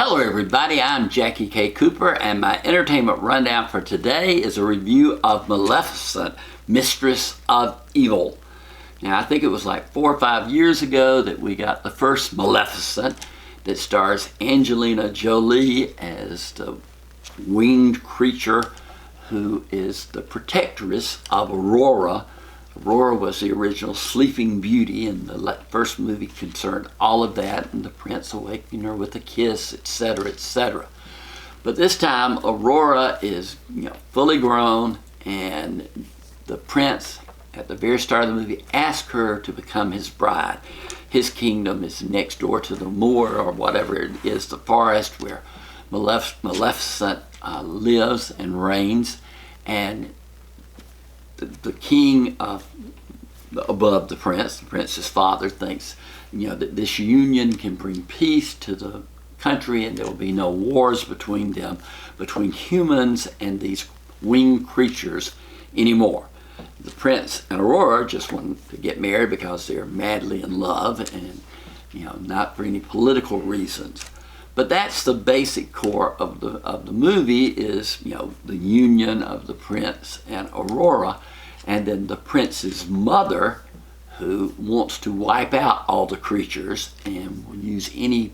Hello everybody, I'm JackieKCooper, and my entertainment rundown for today is a review of Maleficent, Mistress of Evil. Now I think it was like 4 or 5 years ago that we got the first Maleficent that stars Angelina Jolie as the winged creature who is the protectress of Aurora. Aurora was the original Sleeping Beauty, and the first movie concerned all of that, and the prince awakening her with a kiss, etc., etc. But this time, Aurora is fully grown, and the prince, at the very start of the movie, asks her to become his bride. His kingdom is next door to the moor, or whatever it is, the forest where Maleficent lives and reigns, and the king above the prince's father, thinks that this union can bring peace to the country, and there will be no wars between them, between humans and these winged creatures anymore. The prince and Aurora just want to get married because they're madly in love, and not for any political reasons. But that's the basic core of the movie, is the union of the prince and Aurora, and then the prince's mother, who wants to wipe out all the creatures and will use any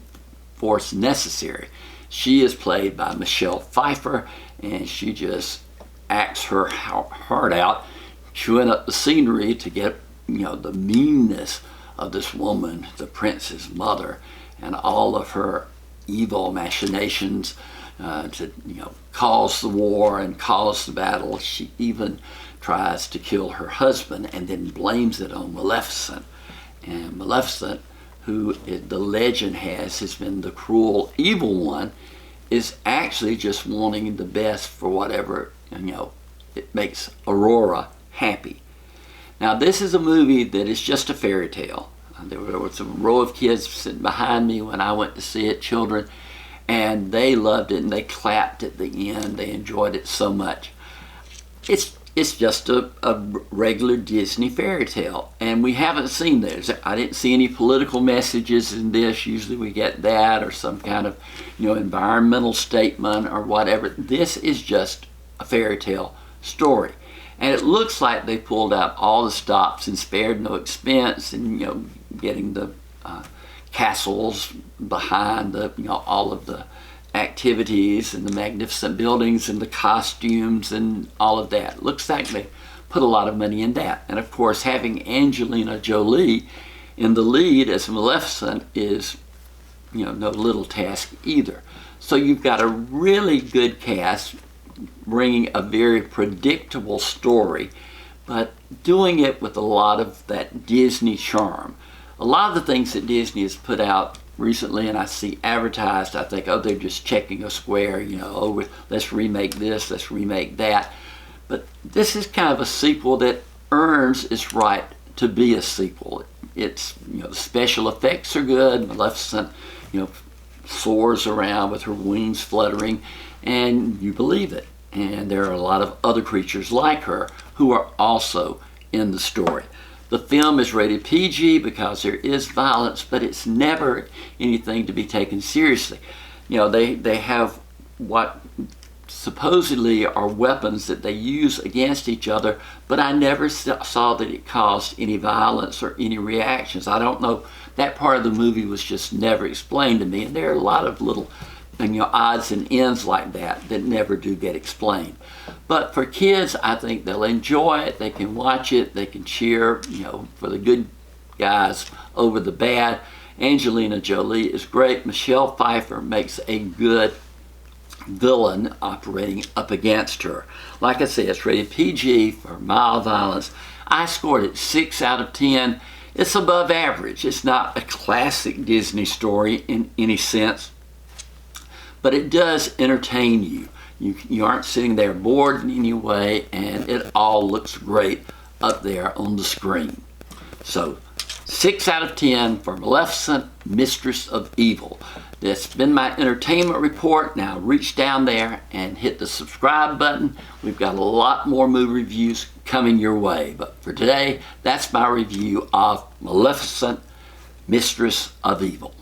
force necessary. She is played by Michelle Pfeiffer, and she just acts her heart out, chewing up the scenery to get the meanness of this woman, the prince's mother, and all of her evil machinations to cause the war and cause the battle. She even tries to kill her husband and then blames it on Maleficent. And Maleficent, who the legend has been the cruel evil one, is actually just wanting the best for whatever it makes Aurora happy. Now this is a movie that is just a fairy tale. There was a row of kids sitting behind me when I went to see it, children, and they loved it and they clapped at the end. They enjoyed it so much. It's just a regular Disney fairy tale, and we haven't seen this. I didn't see any political messages in this. Usually we get that, or some kind of environmental statement or whatever. This is just a fairy tale story. And it looks like they pulled out all the stops and spared no expense in getting the castles behind all of the activities and the magnificent buildings and the costumes and all of that. Looks like they put a lot of money in that. And of course, having Angelina Jolie in the lead as Maleficent is no little task either. So you've got a really good cast bringing a very predictable story, but doing it with a lot of that Disney charm. A lot of the things that Disney has put out recently, and I see advertised, I think, oh, they're just checking a square, oh, let's remake this, let's remake that. But this is kind of a sequel that earns its right to be a sequel. It's, the special effects are good. Maleficent, soars around with her wings fluttering, and you believe it. And there are a lot of other creatures like her who are also in the story. The film is rated PG because there is violence, but it's never anything to be taken seriously. They have what supposedly are weapons that they use against each other, but I never saw that it caused any violence or any reactions. I don't know. That part of the movie was just never explained to me, and there are a lot of little odds and ends like that never do get explained. But for kids, I think they'll enjoy it. They can watch it. They can cheer, for the good guys over the bad. Angelina Jolie is great. Michelle Pfeiffer makes a good villain operating up against her. Like I said, it's rated PG for mild violence. I scored it 6 out of 10. It's above average. It's not a classic Disney story in any sense, but it does entertain you. You aren't sitting there bored in any way, and it all looks great up there on the screen. So 6 out of 10 for Maleficent, Mistress of Evil. That's been my entertainment report. Now reach down there and hit the subscribe button. We've got a lot more movie reviews coming your way. But for today, that's my review of Maleficent, Mistress of Evil.